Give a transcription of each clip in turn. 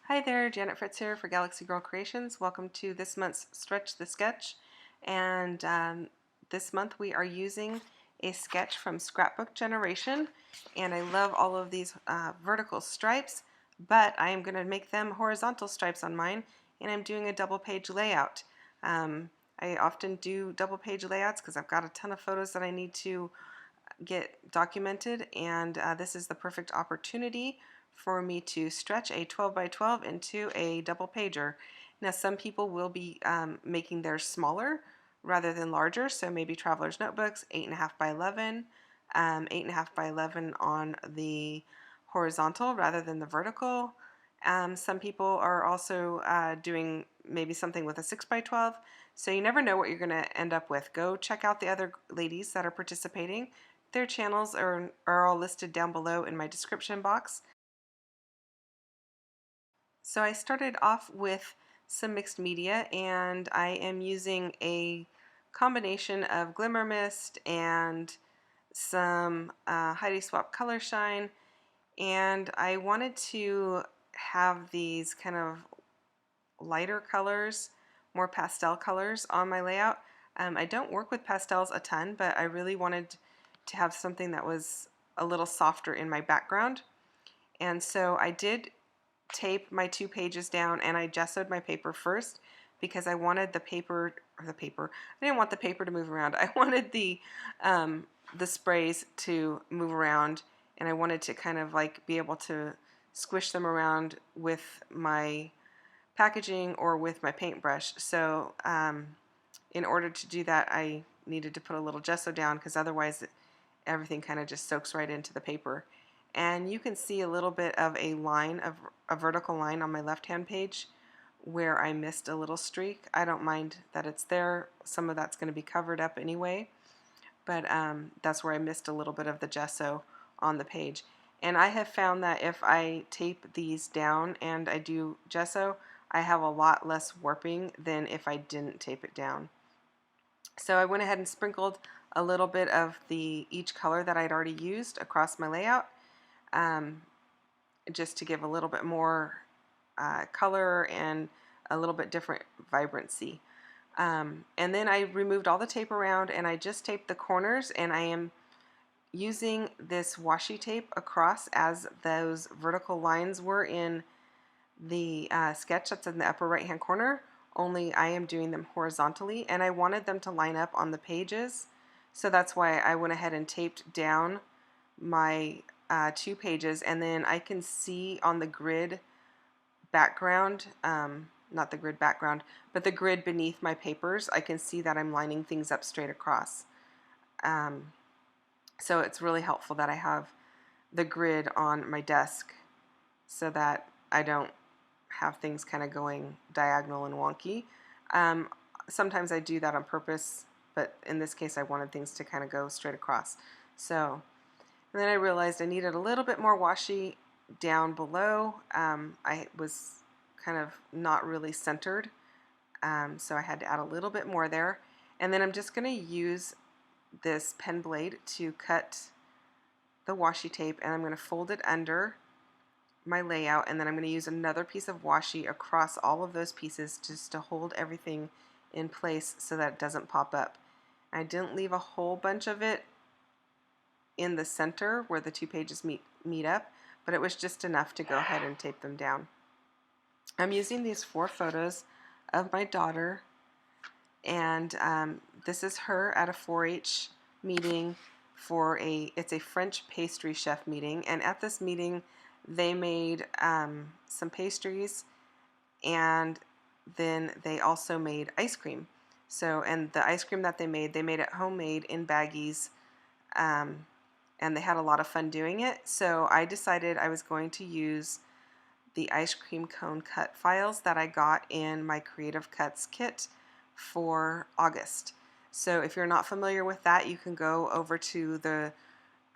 Hi there, Janet Fritz here for Galaxy Girl Creations. Welcome to this month's Stretch the Sketch. And this month we are using a sketch from Scrapbook Generation. And I love all of these vertical stripes, but I am going to make them horizontal stripes on mine, and I'm doing a double page layout. I often do double page layouts because I've got a ton of photos that I need to get documented, and this is the perfect opportunity for me to stretch a 12 by 12 into a double pager. Now some people will be making theirs smaller rather than larger, so maybe traveler's notebooks 8.5 by 11, 8.5 by 11 on the horizontal rather than the vertical. Some people are also doing maybe something with a 6 by 12, so you never know what you're going to end up with. Go check out the other ladies that are participating. Their channels are all listed down below in my description box. So I started off with some mixed media, and I am using a combination of Glimmer Mist and some Heidi Swap Color Shine, and I wanted to have these kind of lighter colors, more pastel colors on my layout. I don't work with pastels a ton, but I really wanted to have something that was a little softer in my background. And so I did tape my 2 pages down, and I gessoed my paper first because I wanted the paper, I didn't want the paper to move around. I wanted the sprays to move around, and I wanted to kind of like be able to squish them around with my packaging or with my paintbrush. So in order to do that, I needed to put a little gesso down because otherwise everything kind of just soaks right into the paper. And you can see a little bit of a line, of a vertical line on my left-hand page where I missed a little streak. I don't mind that it's there. Some of that's going to be covered up anyway, but that's where I missed a little bit of the gesso on the page. And I have found that if I tape these down and I do gesso, I have a lot less warping than if I didn't tape it down. So I went ahead and sprinkled a little bit of each color that I'd already used across my layout, just to give a little bit more color and a little bit different vibrancy. And then I removed all the tape around, and I just taped the corners, and I am using this washi tape across as those vertical lines were in the sketch that's in the upper right hand corner, only I am doing them horizontally, and I wanted them to line up on the pages, so that's why I went ahead and taped down my 2 pages, and then I can see on the grid background, not the grid background, but the grid beneath my papers, I can see that I'm lining things up straight across. So it's really helpful that I have the grid on my desk so that I don't have things kind of going diagonal and wonky. Sometimes I do that on purpose, but in this case I wanted things to kind of go straight across. So, and then I realized I needed a little bit more washi down below. I was kind of not really centered, so I had to add a little bit more there. And then I'm just going to use this pen blade to cut the washi tape, and I'm going to fold it under my layout, and then I'm going to use another piece of washi across all of those pieces just to hold everything in place so that it doesn't pop up. I didn't leave a whole bunch of it in the center where the 2 pages meet up, but it was just enough to go ahead and tape them down. I'm using these 4 photos of my daughter, and this is her at a 4-H meeting for it's a French pastry chef meeting, and at this meeting they made some pastries, and then they also made ice cream. So, and the ice cream that they made it homemade in baggies, and they had a lot of fun doing it. So I decided I was going to use the ice cream cone cut files that I got in my Creative Cuts kit for August. So if you're not familiar with that, you can go over to the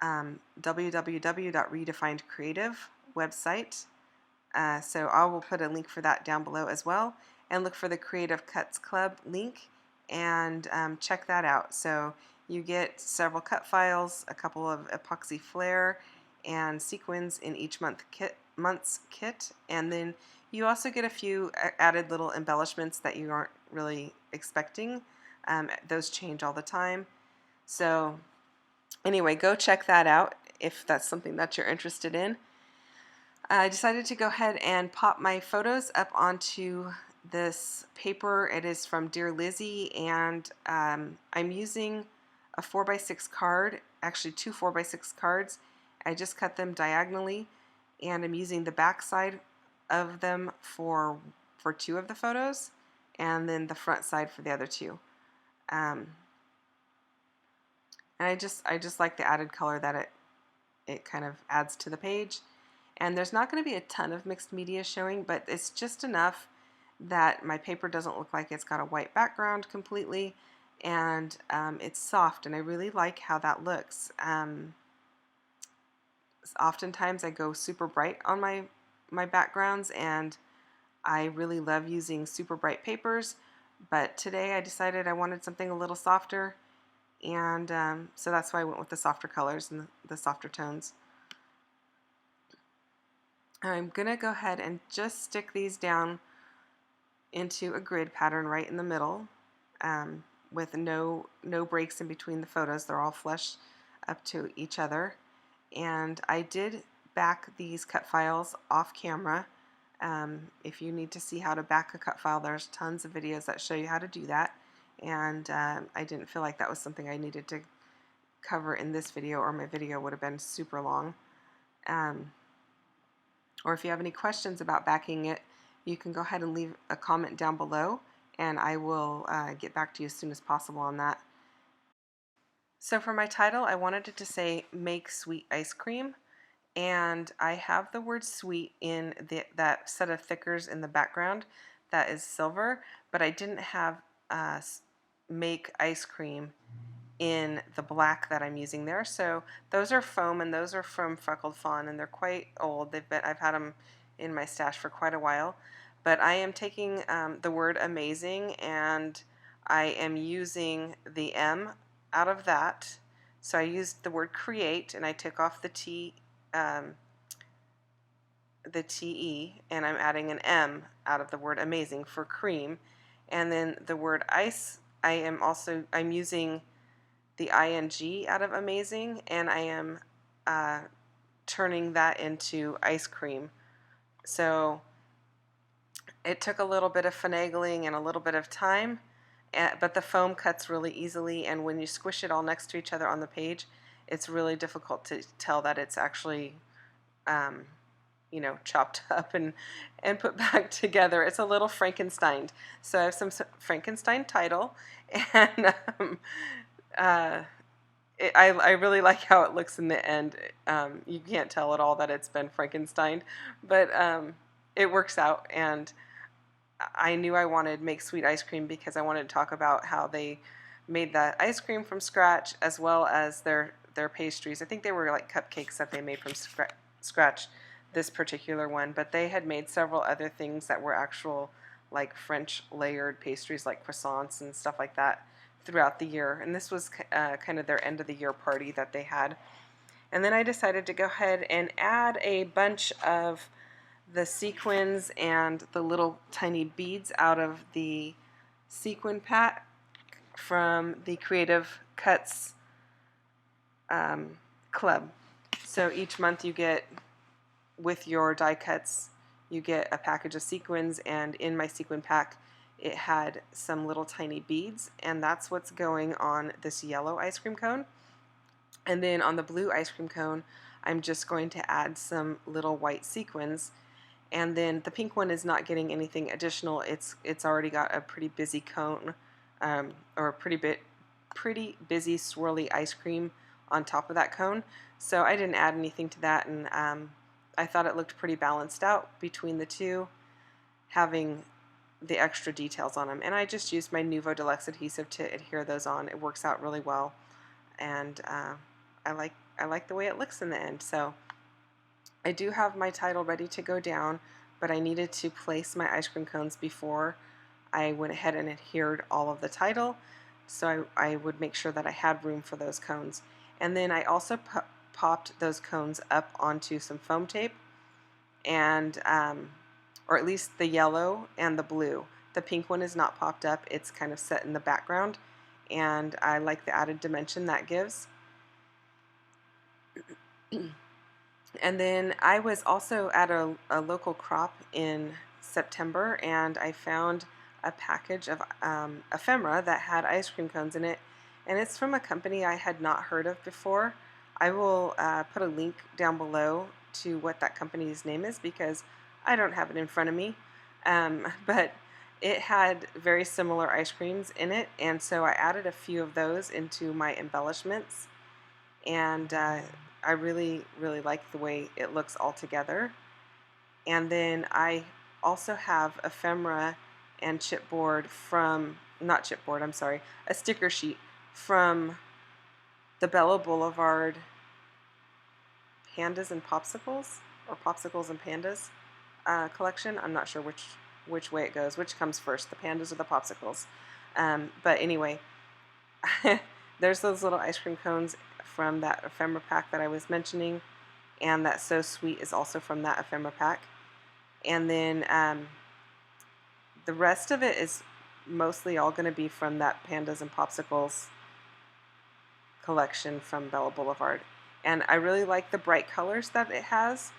www.redefinedcreative website. So I will put a link for that down below as well, and look for the Creative Cuts Club link and check that out. So you get several cut files, a couple of epoxy flare and sequins in each month kit month's kit, and then you also get a few added little embellishments that you aren't really expecting. Those change all the time. So anyway, go check that out if that's something that you're interested in. I decided to go ahead and pop my photos up onto this paper. It is from Dear Lizzie, and I'm using a 4x6 card, actually two 4x6 cards. I just cut them diagonally, and I'm using the back side of them for two of the photos, and then the front side for the other two. And I just like the added color that it kind of adds to the page. And there's not going to be a ton of mixed media showing, but it's just enough that my paper doesn't look like it's got a white background completely, and it's soft, and I really like how that looks. Oftentimes I go super bright on my backgrounds, and I really love using super bright papers, but today I decided I wanted something a little softer, and so that's why I went with the softer colors and the softer tones. I'm going to go ahead and just stick these down into a grid pattern right in the middle, with no breaks in between the photos. They're all flush up to each other. And I did back these cut files off camera. If you need to see how to back a cut file, there's tons of videos that show you how to do that. And I didn't feel like that was something I needed to cover in this video, or my video would have been super long. Or if you have any questions about backing it, you can go ahead and leave a comment down below, and I will get back to you as soon as possible on that. So for my title, I wanted it to say "Make Sweet Ice Cream," and I have the word "sweet" in that set of thickers in the background that is silver, but I didn't have "Make Ice Cream" in the black that I'm using there. So those are foam, and those are from Freckled Fawn, and they're quite old. I've had them in my stash for quite a while. But I am taking the word "amazing," and I am using the M out of that. So I used the word "create," and I took off the TE, and I'm adding an M out of the word "amazing" for cream. And then the word "ice," I'm using the ing out of amazing, and I am turning that into ice cream. So it took a little bit of finagling and a little bit of time, but the foam cuts really easily, and when you squish it all next to each other on the page, it's really difficult to tell that it's actually chopped up and put back together. It's a little Frankenstein. So I have some Frankenstein title, and I really like how it looks in the end. You can't tell at all that it's been Frankenstein, but it works out, and I knew I wanted Make Sweet Ice Cream because I wanted to talk about how they made that ice cream from scratch, as well as their pastries. I think they were like cupcakes that they made from scratch, this particular one, but they had made several other things that were actual like French layered pastries, like croissants and stuff like that, throughout the year. And this was kind of their end of the year party that they had. And then I decided to go ahead and add a bunch of the sequins and the little tiny beads out of the sequin pack from the Creative Cuts Club. So each month you get, with your die cuts, you get a package of sequins, and in my sequin pack it had some little tiny beads, and that's what's going on this yellow ice cream cone. And then on the blue ice cream cone, I'm just going to add some little white sequins. And then the pink one is not getting anything additional. It's already got a pretty busy cone, or a pretty busy swirly ice cream on top of that cone. So I didn't add anything to that, and I thought it looked pretty balanced out between the two, having the extra details on them. And I just used my Nuvo Deluxe adhesive to adhere those on. It works out really well, and I like the way it looks in the end. So I do have my title ready to go down, but I needed to place my ice cream cones before I went ahead and adhered all of the title, so I would make sure that I had room for those cones. And then I also popped those cones up onto some foam tape, and or at least the yellow and the blue. The pink one is not popped up, it's kind of set in the background, and I like the added dimension that gives. And then I was also at a local crop in September, and I found a package of ephemera that had ice cream cones in it, and it's from a company I had not heard of before. I will put a link down below to what that company's name is because I don't have it in front of me, but it had very similar ice creams in it, and so I added a few of those into my embellishments, and I really, really like the way it looks all together. And then I also have ephemera and chipboard from, not chipboard, I'm sorry, a sticker sheet from the Bella Boulevard Pandas and Popsicles, or Popsicles and Pandas collection. I'm not sure which way it goes, which comes first, the pandas or the popsicles. But anyway, there's those little ice cream cones from that ephemera pack that I was mentioning, and that So Sweet is also from that ephemera pack. And then the rest of it is mostly all going to be from that Pandas and Popsicles collection from Bella Boulevard. And I really like the bright colors that it has,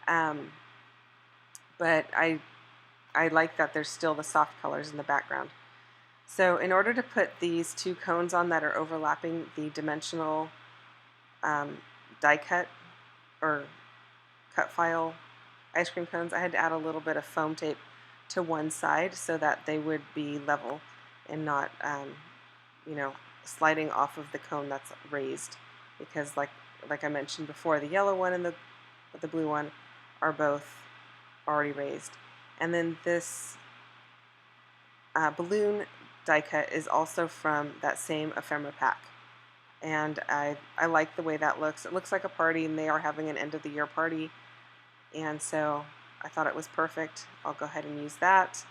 but I like that there's still the soft colors in the background. So in order to put these two cones on that are overlapping the dimensional die cut or cut file ice cream cones, I had to add a little bit of foam tape to one side so that they would be level and not, you know, sliding off of the cone that's raised. Because like I mentioned before, the yellow one and the blue one are both already raised. And then this balloon die cut is also from that same ephemera pack. And I like the way that looks. It looks like a party, and they are having an end of the year party. And so I thought it was perfect. I'll go ahead and use that.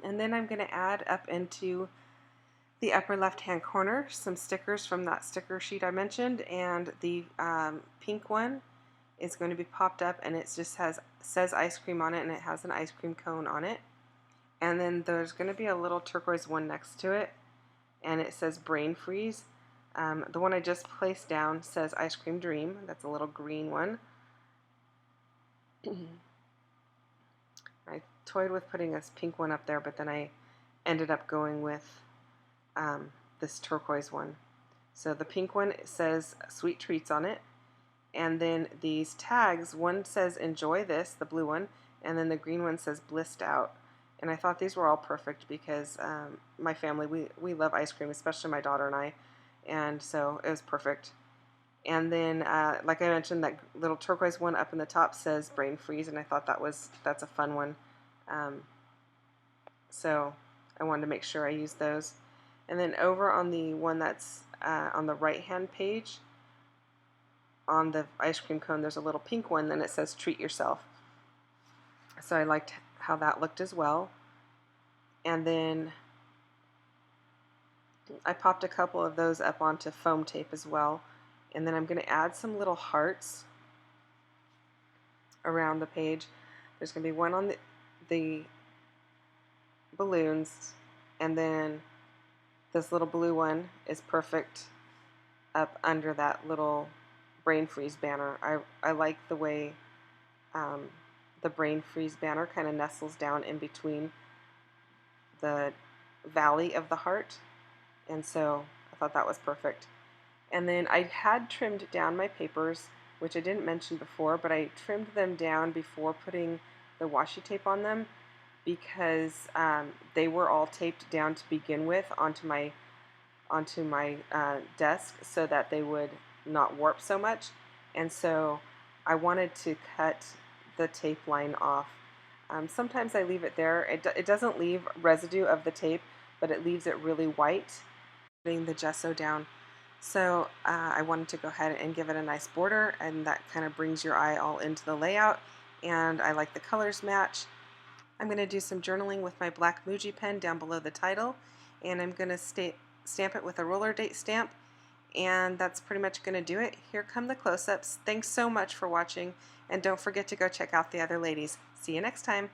And then I'm going to add up into the upper left hand corner some stickers from that sticker sheet I mentioned, and the pink one is going to be popped up, and it just says ice cream on it, and it has an ice cream cone on it. And then there's going to be a little turquoise one next to it, and it says brain freeze. The one I just placed down says ice cream dream. That's a little green one. I toyed with putting this pink one up there, but then I ended up going with this turquoise one. So the pink one says sweet treats on it, and then these tags, one says enjoy this, the blue one, and then the green one says blissed out. And I thought these were all perfect because my family, we love ice cream, especially my daughter and I, and so it was perfect. And then, like I mentioned, that little turquoise one up in the top says brain freeze, and I thought that's a fun one. So I wanted to make sure I used those. And then over on the one that's on the right-hand page, on the ice cream cone, there's a little pink one, then it says treat yourself. So I liked how that looked as well. And then I popped a couple of those up onto foam tape as well. And then I'm going to add some little hearts around the page. There's going to be one on the balloons, and then this little blue one is perfect up under that little brain freeze banner. I like the way the brain freeze banner kind of nestles down in between the valley of the heart, and so I thought that was perfect. And then I had trimmed down my papers, which I didn't mention before, but I trimmed them down before putting the washi tape on them because they were all taped down to begin with onto my desk so that they would not warp so much. And so I wanted to cut the tape line off. Sometimes I leave it there. It doesn't leave residue of the tape, but it leaves it really white, putting the gesso down. So I wanted to go ahead and give it a nice border, and that kind of brings your eye all into the layout, and I like the colors match. I'm going to do some journaling with my black Muji pen down below the title, and I'm going to stamp it with a roller date stamp, And that's pretty much going to do it. Here come the close-ups. Thanks so much for watching, and don't forget to go check out the other ladies. See you next time.